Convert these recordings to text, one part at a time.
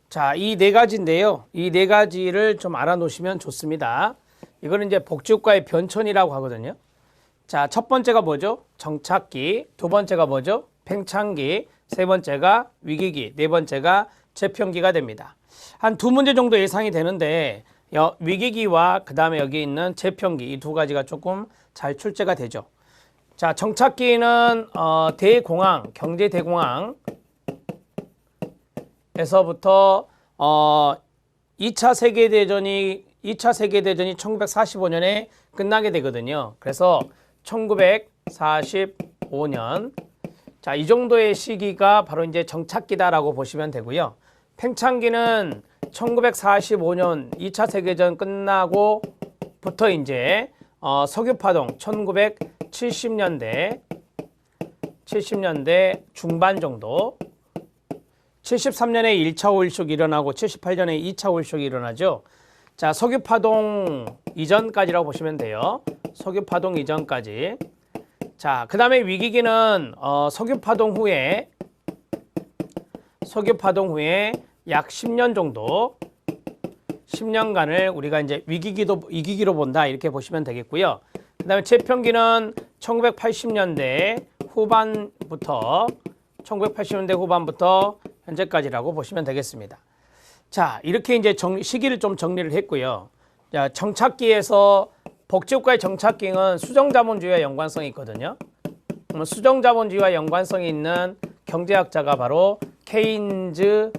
자, 이 네 가지인데요. 이 네 가지를 좀 알아놓으시면 좋습니다. 이거는 이제 복지국가의 변천이라고 하거든요. 자, 첫 번째가 뭐죠? 정착기. 두 번째가 뭐죠? 팽창기. 세 번째가 위기기. 네 번째가 재편기가 됩니다. 한 두 문제 정도 예상이 되는데 위기기와 그 다음에 여기 있는 재편기 이 두 가지가 조금 잘 출제가 되죠. 자, 정착기는 대공황, 경제 대공황 에서부터 2차 세계대전이 1945년에 끝나게 되거든요. 그래서 1945년 자, 이 정도의 시기가 바로 이제 정착기다라고 보시면 되고요. 팽창기는 1945년 2차 세계대전 끝나고부터 이제 석유파동 1970년대 중반 정도 73년에 1차 오일쇼크 일어나고 78년에 2차 오일쇼크 일어나죠. 자, 석유파동 이전까지라고 보시면 돼요. 석유파동 이전까지. 자, 그 다음에 위기기는 석유파동 후에 약 10년 정도 10년간을 우리가 이제 위기기로 본다 이렇게 보시면 되겠고요. 그 다음에 재편기는 1980년대 후반부터 현재까지라고 보시면 되겠습니다. 자, 이렇게 이제 시기를 좀 정리를 했고요. 자, 정착기에서 복지국가의 정착기는 수정자본주의와 연관성이 있거든요. 그러면 수정자본주의와 연관성이 있는 경제학자가 바로 케인즈예요.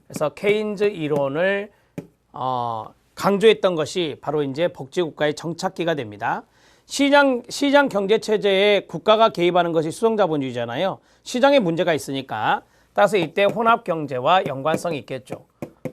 그래서 케인즈 이론을 강조했던 것이 바로 이제 복지국가의 정착기가 됩니다. 시장 경제 체제에 국가가 개입하는 것이 수정자본주의잖아요. 시장에 문제가 있으니까. 따라서 이때 혼합경제와 연관성이 있겠죠.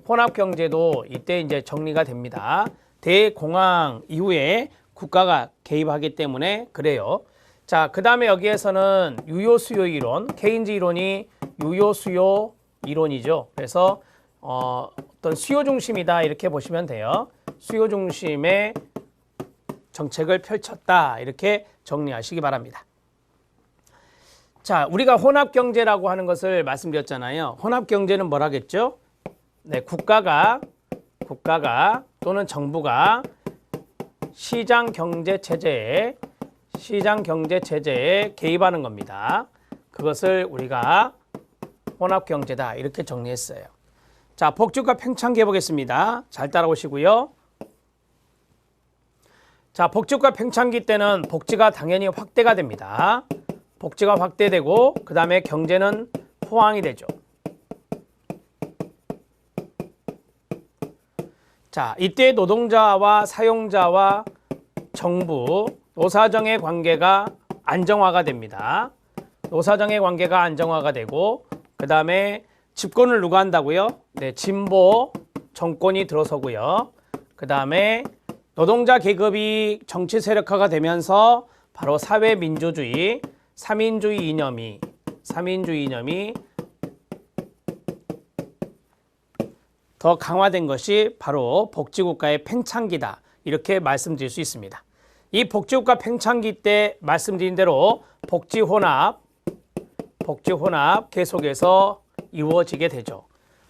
혼합경제도 이때 이제 정리가 됩니다. 대공황 이후에 국가가 개입하기 때문에 그래요. 자, 그 다음에 여기에서는 유효수요 이론, 케인즈 이론이 유효수요 이론이죠. 그래서 어떤 수요 중심이다 이렇게 보시면 돼요. 수요 중심의 정책을 펼쳤다 이렇게 정리하시기 바랍니다. 자, 우리가 혼합경제라고 하는 것을 말씀드렸잖아요. 혼합경제는 뭐라겠죠? 네, 국가가 또는 정부가 시장 경제 체제에 개입하는 겁니다. 그것을 우리가 혼합경제다 이렇게 정리했어요. 자, 복지국가 팽창기 해보겠습니다. 잘 따라오시고요. 자, 복지국가 팽창기 때는 복지가 당연히 확대가 됩니다. 복지가 확대되고 그 다음에 경제는 포항이 되죠. 자, 이때 노동자와 사용자와 정부, 노사정의 관계가 안정화가 됩니다. 노사정의 관계가 안정화가 되고 그 다음에 집권을 누가 한다고요? 네, 진보 정권이 들어서고요. 그 다음에 노동자 계급이 정치 세력화가 되면서 바로 사회민주주의, 삼인주의 이념이 더 강화된 것이 바로 복지국가의 팽창기다 이렇게 말씀드릴 수 있습니다. 이 복지국가 팽창기 때 말씀드린 대로 복지혼합 계속해서 이루어지게 되죠.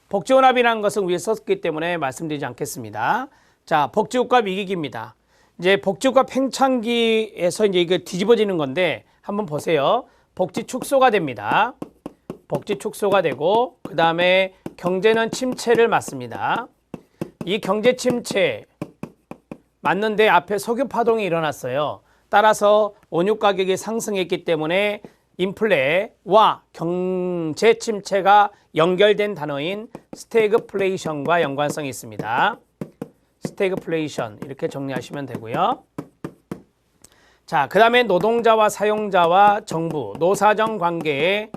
복지혼합이라는 것은 위에 썼기 때문에 말씀드리지 않겠습니다. 자, 복지국가 위기기입니다. 이제 복지국가 팽창기에서 이제 이게 뒤집어지는 건데 한번 보세요. 복지 축소가 됩니다. 복지 축소가 되고 그 다음에 경제는 침체를 맞습니다. 이 경제 침체 맞는데 앞에 석유 파동이 일어났어요. 따라서 원유 가격이 상승했기 때문에 인플레와 경제 침체가 연결된 단어인 스태그플레이션과 연관성이 있습니다. 스태그플레이션 이렇게 정리하시면 되고요. 자, 그 다음에 노동자와 사용자와 정부, 노사정 관계에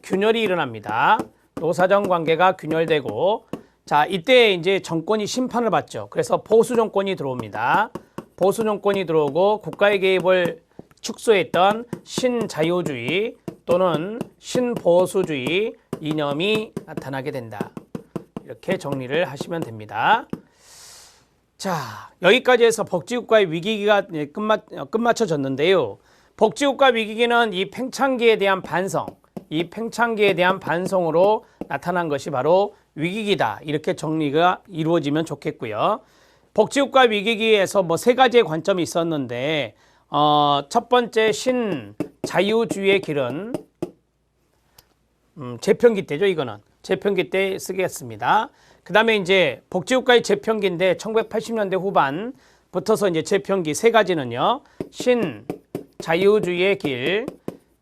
균열이 일어납니다. 노사정 관계가 균열되고 자, 이때 이제 정권이 심판을 받죠. 그래서 보수 정권이 들어옵니다. 보수 정권이 들어오고 국가의 개입을 축소했던 신자유주의 또는 신보수주의 이념이 나타나게 된다. 이렇게 정리를 하시면 됩니다. 자, 여기까지 해서 복지국가의 위기기가 끝마쳐졌는데요. 복지국가 위기기는 이 팽창기에 대한 반성으로 나타난 것이 바로 위기기다. 이렇게 정리가 이루어지면 좋겠고요. 복지국가 위기기에서 뭐 세 가지의 관점이 있었는데 첫 번째 신자유주의의 길은 재평기 때죠. 이거는 재평기 때 쓰겠습니다. 그 다음에 이제 복지국가의 재평기인데 1980년대 후반부터서 이제 재평기 세 가지는요. 신자유주의의 길.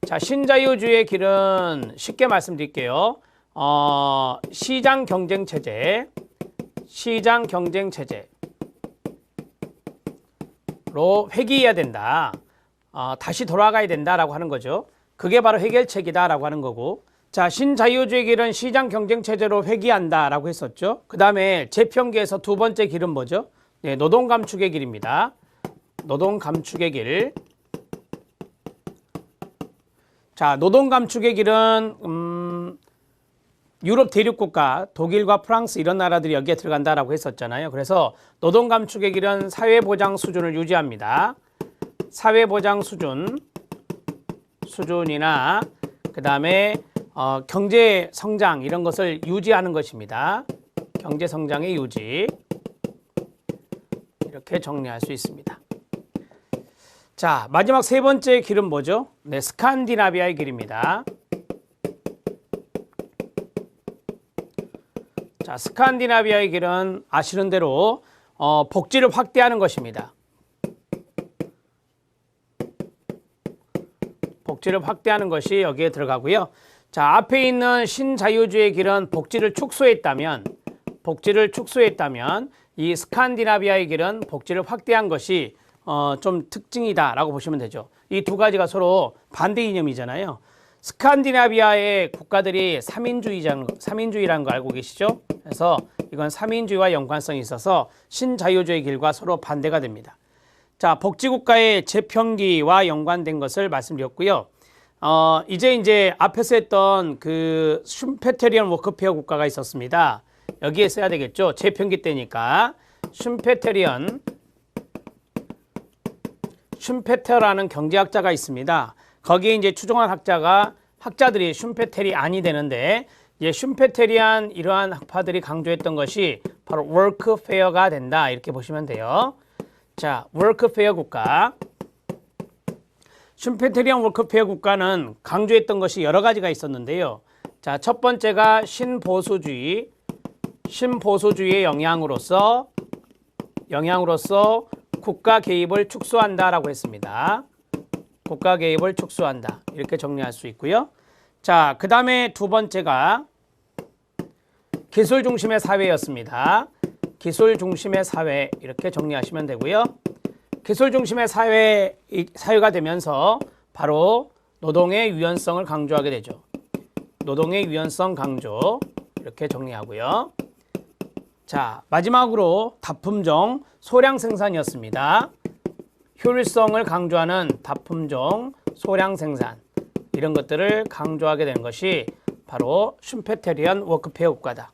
자, 신자유주의의 길은 쉽게 말씀드릴게요. 시장 경쟁 체제로 회귀해야 된다. 다시 돌아가야 된다라고 하는 거죠. 그게 바로 해결책이다라고 하는 거고. 자, 신자유주의 길은 시장 경쟁 체제로 회귀한다라고 했었죠. 그 다음에 재평기에서 두 번째 길은 뭐죠? 네, 노동 감축의 길입니다. 노동 감축의 길. 자, 노동 감축의 길은 유럽 대륙국가, 독일과 프랑스 이런 나라들이 여기에 들어간다라고 했었잖아요. 그래서 노동 감축의 길은 사회보장 수준을 유지합니다. 사회보장 수준이나 그 다음에 경제 성장 이런 것을 유지하는 것입니다. 경제 성장의 유지. 이렇게 정리할 수 있습니다. 자, 마지막 세 번째 길은 뭐죠? 네, 스칸디나비아의 길입니다. 자, 스칸디나비아의 길은 아시는 대로 복지를 확대하는 것입니다. 복지를 확대하는 것이 여기에 들어가고요. 자, 앞에 있는 신자유주의 길은 복지를 축소했다면 이 스칸디나비아의 길은 복지를 확대한 것이 좀 특징이다라고 보시면 되죠. 이 두 가지가 서로 반대 이념이잖아요. 스칸디나비아의 국가들이 삼인주의라는 거 알고 계시죠? 그래서 이건 삼인주의와 연관성이 있어서 신자유주의 길과 서로 반대가 됩니다. 자, 복지국가의 재평기와 연관된 것을 말씀드렸고요. 이제 앞에서 했던 그 슈페테리언 워크페어 국가가 있었습니다. 여기에 써야 되겠죠. 재평기 때니까 슈페테어라는 경제학자가 있습니다. 거기에 이제 추종한 학자들이 슈페테리안이 되는데, 슈페테리안 이러한 학파들이 강조했던 것이 바로 워크페어가 된다. 이렇게 보시면 돼요. 자, 워크페어 국가. 슈페테리안 워크페어 국가는 강조했던 것이 여러 가지가 있었는데요. 자, 첫 번째가 신보수주의의 영향으로서 국가 개입을 축소한다라고 했습니다. 국가 개입을 축소한다. 이렇게 정리할 수 있고요. 자, 그 다음에 두 번째가 기술 중심의 사회였습니다. 기술 중심의 사회 이렇게 정리하시면 되고요. 기술 중심의 사회가 되면서 바로 노동의 유연성을 강조하게 되죠. 노동의 유연성 강조 이렇게 정리하고요. 자, 마지막으로 다품종 소량 생산이었습니다. 효율성을 강조하는 다품종 소량 생산 이런 것들을 강조하게 된 것이 바로 슈페테리안 워크페어 국가다.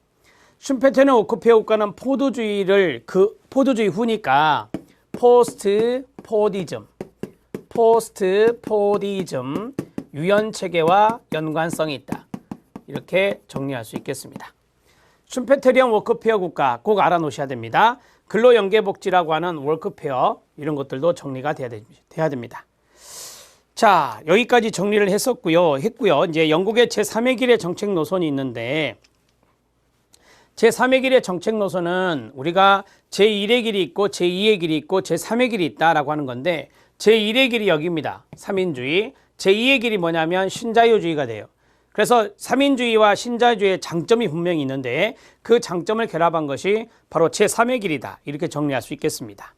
슈페테리안 워크페어 국가는 포드주의 후니까 포스트 포디즘 유연 체계와 연관성이 있다. 이렇게 정리할 수 있겠습니다. 슈페테리안 워크페어 국가 꼭 알아놓으셔야 됩니다. 근로연계복지라고 하는 워크페어 이런 것들도 정리가 돼야 됩니다. 자, 여기까지 정리를 했고요. 이제 영국의 제3의 길의 정책 노선이 있는데, 제3의 길의 정책 노선은 우리가 제1의 길이 있고 제2의 길이 있고 제3의 길이 있다라고 하는 건데, 제1의 길이 여기입니다. 삼인주의. 제2의 길이 뭐냐면 신자유주의가 돼요. 그래서 삼인주의와 신자유주의의 장점이 분명히 있는데 그 장점을 결합한 것이 바로 제3의 길이다. 이렇게 정리할 수 있겠습니다.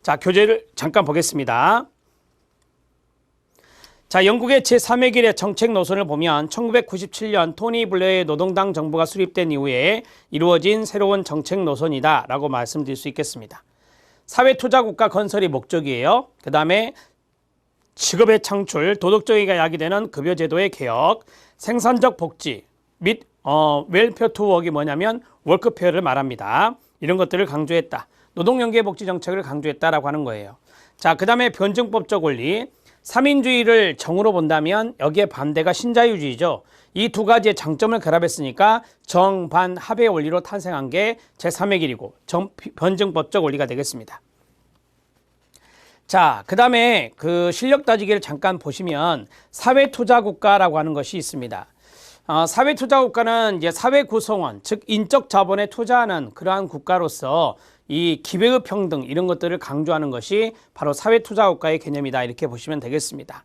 자, 교재를 잠깐 보겠습니다. 자, 영국의 제3의 길의 정책 노선을 보면 1997년 토니 블레어의 노동당 정부가 수립된 이후에 이루어진 새로운 정책 노선이다 라고 말씀드릴 수 있겠습니다. 사회투자국가 건설이 목적이에요. 그 다음에 직업의 창출, 도덕적이가 야기되는 급여제도의 개혁, 생산적 복지 및 웰페어 투 웍이 뭐냐면 워크페어를 말합니다. 이런 것들을 강조했다. 노동연계복지 정책을 강조했다라고 하는 거예요. 자, 그 다음에 변증법적 원리. 삼인주의를 정으로 본다면 여기에 반대가 신자유주의죠. 이 두 가지의 장점을 결합했으니까 정반합의 원리로 탄생한 게 제3의 길이고 변증법적 원리가 되겠습니다. 자, 그 다음에 그 실력 따지기를 잠깐 보시면 사회투자국가라고 하는 것이 있습니다. 사회투자국가는 이제 사회 구성원, 즉 인적 자본에 투자하는 그러한 국가로서 이 기회의 평등 이런 것들을 강조하는 것이 바로 사회투자국가의 개념이다 이렇게 보시면 되겠습니다.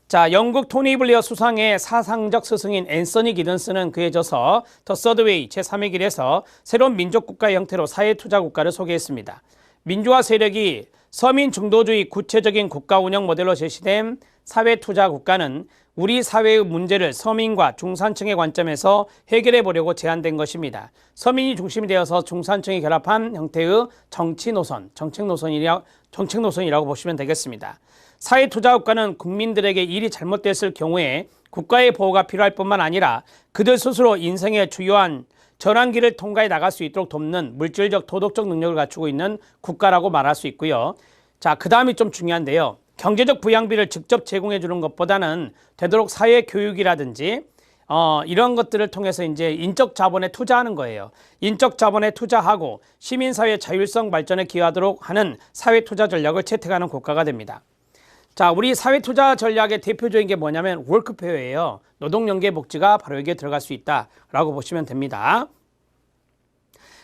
자, 영국 토니 블레어 수상의 사상적 스승인 앤서니 기든스는 그의 저서 더 서드 웨이 제3의 길에서 새로운 민족국가의 형태로 사회투자국가를 소개했습니다. 민주화 세력이 서민 중도주의 구체적인 국가 운영 모델로 제시된 사회투자 국가는 우리 사회의 문제를 서민과 중산층의 관점에서 해결해 보려고 제안된 것입니다. 서민이 중심이 되어서 중산층이 결합한 형태의 정책 노선이라고 보시면 되겠습니다. 사회투자 국가는 국민들에게 일이 잘못됐을 경우에 국가의 보호가 필요할 뿐만 아니라 그들 스스로 인생의 주요한 전환기를 통과해 나갈 수 있도록 돕는 물질적 도덕적 능력을 갖추고 있는 국가라고 말할 수 있고요. 자, 그 다음이 좀 중요한데요. 경제적 부양비를 직접 제공해 주는 것보다는 되도록 사회 교육이라든지 이런 것들을 통해서 이제 인적 자본에 투자하는 거예요. 인적 자본에 투자하고 시민사회 자율성 발전에 기여하도록 하는 사회 투자 전략을 채택하는 국가가 됩니다. 자, 우리 사회 투자 전략의 대표적인 게 뭐냐면 월크페어예요. 노동연계복지가 바로 여기에 들어갈 수 있다라고 보시면 됩니다.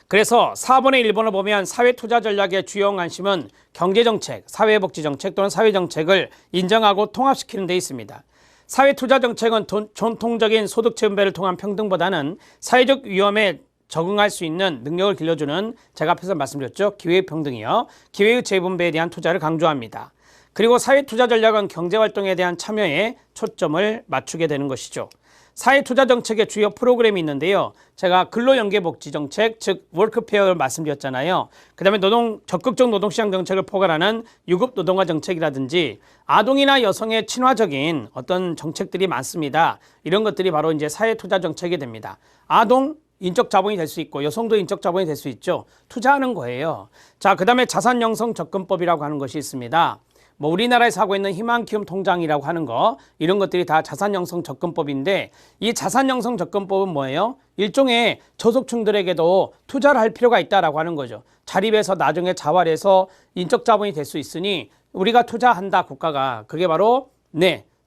그래서 4번의 1번을 보면 사회투자 전략의 주요 관심은 경제정책, 사회복지정책 또는 사회정책을 인정하고 통합시키는 데 있습니다. 사회투자 정책은 전통적인 소득체분배를 통한 평등보다는 사회적 위험에 적응할 수 있는 능력을 길러주는 제가 앞에서 말씀드렸죠. 기회의 평등이요. 기회의 재분배에 대한 투자를 강조합니다. 그리고 사회투자 전략은 경제활동에 대한 참여에 초점을 맞추게 되는 것이죠. 사회투자 정책의 주요 프로그램이 있는데요. 제가 근로연계복지정책, 즉 월크페어를 말씀드렸잖아요. 그 다음에 적극적 노동시장 정책을 포괄하는 유급노동화 정책이라든지 아동이나 여성의 친화적인 어떤 정책들이 많습니다. 이런 것들이 바로 이제 사회투자 정책이 됩니다. 아동, 인적 자본이 될 수 있고 여성도 인적 자본이 될 수 있죠. 투자하는 거예요. 자, 그 다음에 자산형성 접근법이라고 하는 것이 있습니다. 우리나라에서 하고 있는 희망키움 통장이라고 하는 거 이런 것들이 다 자산형성 접근법인데 이 자산형성 접근법은 뭐예요? 일종의 저소득층들에게도 투자를 할 필요가 있다라고 하는 거죠. 자립해서 나중에 자활해서 인적 자본이 될 수 있으니 우리가 투자한다 국가가 그게 바로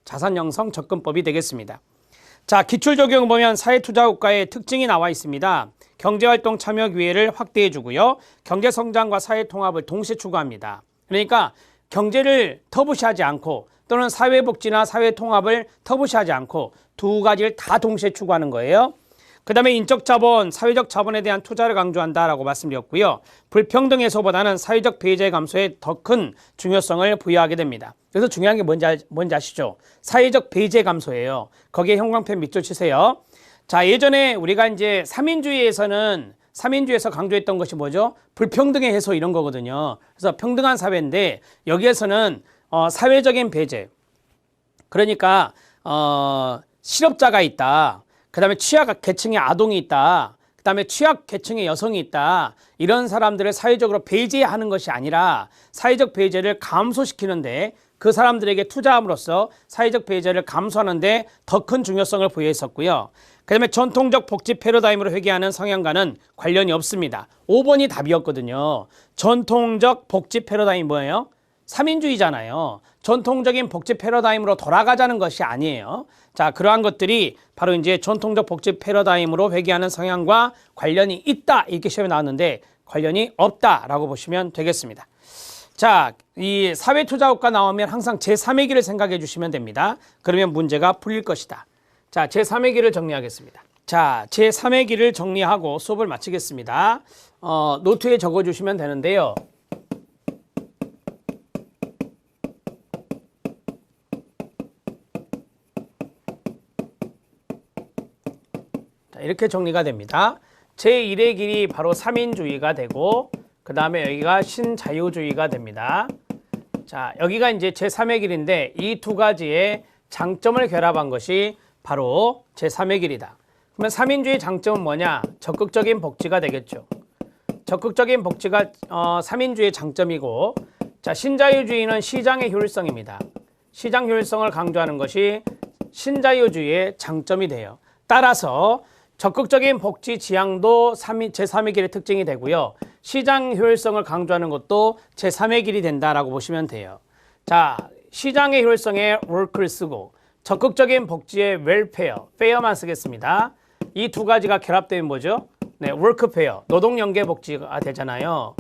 자산형성 접근법이 되겠습니다. 자, 기출적용을 보면 사회투자국가의 특징이 나와 있습니다. 경제활동 참여 기회를 확대해 주고요. 경제성장과 사회통합을 동시에 추구합니다. 그러니까 경제를 터부시하지 않고 또는 사회복지나 사회통합을 터부시하지 않고 두 가지를 다 동시에 추구하는 거예요. 그 다음에 인적 자본, 사회적 자본에 대한 투자를 강조한다라고 말씀드렸고요. 불평등 해소보다는 사회적 배제 감소에 더 큰 중요성을 부여하게 됩니다. 그래서 중요한 게 뭔지 아시죠? 사회적 배제 감소예요. 거기에 형광펜 밑줄 치세요. 자, 예전에 우리가 이제 삼인주의에서 강조했던 것이 뭐죠? 불평등의 해소 이런 거거든요. 그래서 평등한 사회인데 여기에서는 사회적인 배제, 그러니까 실업자가 있다. 그 다음에 취약 계층의 아동이 있다. 그 다음에 취약 계층의 여성이 있다. 이런 사람들을 사회적으로 배제하는 것이 아니라 사회적 배제를 감소시키는데 그 사람들에게 투자함으로써 사회적 배제를 감소하는데 더 큰 중요성을 부여했었고요. 그 다음에 전통적 복지 패러다임으로 회귀하는 성향과는 관련이 없습니다. 5번이 답이었거든요. 전통적 복지 패러다임 뭐예요? 삼인주의잖아요. 전통적인 복지 패러다임으로 돌아가자는 것이 아니에요. 자, 그러한 것들이 바로 이제 전통적 복지 패러다임으로 회귀하는 성향과 관련이 있다 이렇게 시험에 나왔는데 관련이 없다라고 보시면 되겠습니다. 자, 이 사회투자국가 나오면 항상 제3의 길을 생각해 주시면 됩니다. 그러면 문제가 풀릴 것이다. 자, 제3의 길을 정리하겠습니다. 자, 제3의 길을 정리하고 수업을 마치겠습니다. 노트에 적어주시면 되는데요. 자, 이렇게 정리가 됩니다. 제1의 길이 바로 삼인주의가 되고 그 다음에 여기가 신자유주의가 됩니다. 자, 여기가 이제 제3의 길인데 이 두 가지의 장점을 결합한 것이 바로 제3의 길이다. 그러면 삼인주의 장점은 뭐냐? 적극적인 복지가 되겠죠. 적극적인 복지가 삼인주의 장점이고, 자, 신자유주의는 시장의 효율성입니다. 시장 효율성을 강조하는 것이 신자유주의의 장점이 돼요. 따라서 적극적인 복지 지향도 제3의 길의 특징이 되고요. 시장 효율성을 강조하는 것도 제3의 길이 된다라고 보시면 돼요. 자, 시장의 효율성에 work를 쓰고 적극적인 복지의 welfare, fair만 쓰겠습니다. 이 두 가지가 결합되면 뭐죠? 네, workfare, 노동연계 복지가 되잖아요.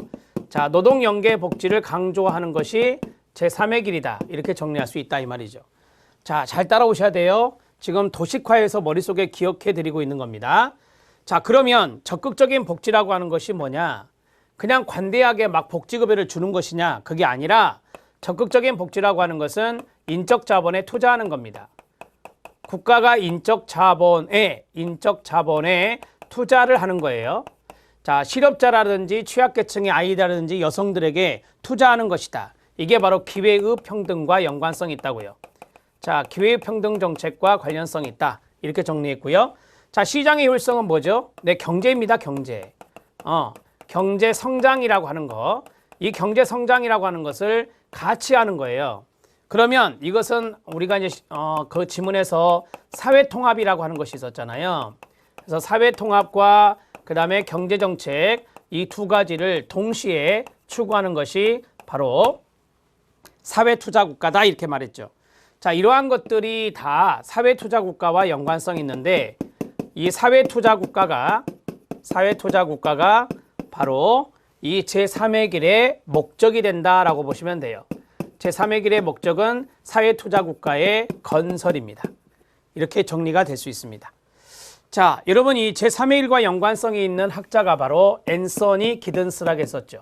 자, 노동연계 복지를 강조하는 것이 제3의 길이다. 이렇게 정리할 수 있다 이 말이죠. 자, 잘 따라오셔야 돼요. 지금 도식화해서 머릿속에 기억해 드리고 있는 겁니다. 자, 그러면 적극적인 복지라고 하는 것이 뭐냐? 그냥 관대하게 막 복지급여를 주는 것이냐? 그게 아니라 적극적인 복지라고 하는 것은 인적 자본에 투자하는 겁니다. 국가가 인적 자본에 투자를 하는 거예요. 자, 실업자라든지 취약계층의 아이들이라든지 여성들에게 투자하는 것이다. 이게 바로 기회의 평등과 연관성이 있다고요. 자, 기회의 평등 정책과 관련성이 있다. 이렇게 정리했고요. 자, 시장의 효율성은 뭐죠? 네, 경제입니다. 경제. 경제 성장이라고 하는 거. 이 경제 성장이라고 하는 것을 같이 하는 거예요. 그러면 이것은 우리가 이제 그 지문에서 사회통합이라고 하는 것이 있었잖아요. 그래서 사회통합과 그다음에 경제정책 이 두 가지를 동시에 추구하는 것이 바로 사회투자국가다 이렇게 말했죠. 자, 이러한 것들이 다 사회투자국가와 연관성이 있는데 이 사회투자국가가 바로 이 제3의 길의 목적이 된다라고 보시면 돼요. 제3의 길의 목적은 사회투자국가의 건설입니다. 이렇게 정리가 될 수 있습니다. 자, 여러분 이 제3의 길과 연관성이 있는 학자가 바로 앤서니 기든스라고 했었죠.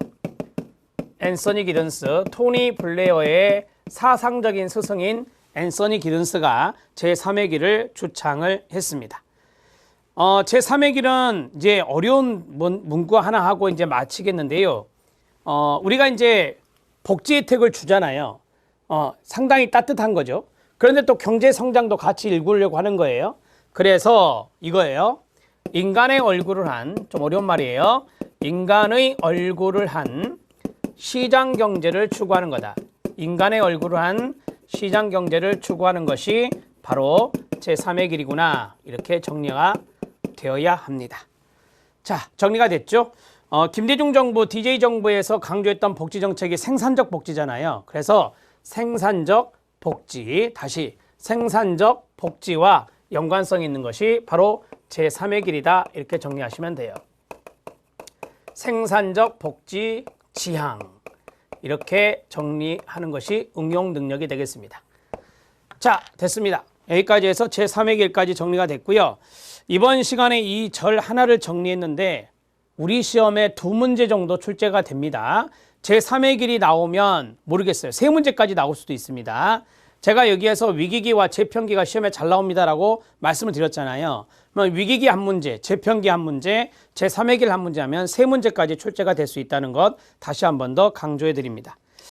앤서니 기든스, 토니 블레어의 사상적인 스승인 앤서니 기든스가 제3의 길을 주창을 했습니다. 제3의 길은 이제 어려운 문구 하나 하고 이제 마치겠는데요. 우리가 이제 복지 혜택을 주잖아요. 상당히 따뜻한 거죠. 그런데 또 경제 성장도 같이 일구려고 하는 거예요. 그래서 이거예요. 인간의 얼굴을 한, 좀 어려운 말이에요. 인간의 얼굴을 한 시장 경제를 추구하는 거다. 인간의 얼굴을 한 시장 경제를 추구하는 것이 바로 제3의 길이구나. 이렇게 정리가 되어야 합니다. 자, 정리가 됐죠? 김대중 정부, DJ 정부에서 강조했던 복지 정책이 생산적 복지잖아요. 그래서 생산적 복지, 다시 생산적 복지와 연관성이 있는 것이 바로 제3의 길이다. 이렇게 정리하시면 돼요. 생산적 복지 지향. 이렇게 정리하는 것이 응용 능력이 되겠습니다. 자, 됐습니다. 여기까지 해서 제3의 길까지 정리가 됐고요. 이번 시간에 이 절 하나를 정리했는데 우리 시험에 2문제 정도 출제가 됩니다. 제3의 길이 나오면 모르겠어요. 3문제까지 나올 수도 있습니다. 제가 여기에서 위기기와 재평기가 시험에 잘 나옵니다라고 말씀을 드렸잖아요. 그럼 위기기 한 문제, 재평기 한 문제, 제3의 길 한 문제 하면 3문제까지 출제가 될 수 있다는 것 다시 한 번 더 강조해 드립니다.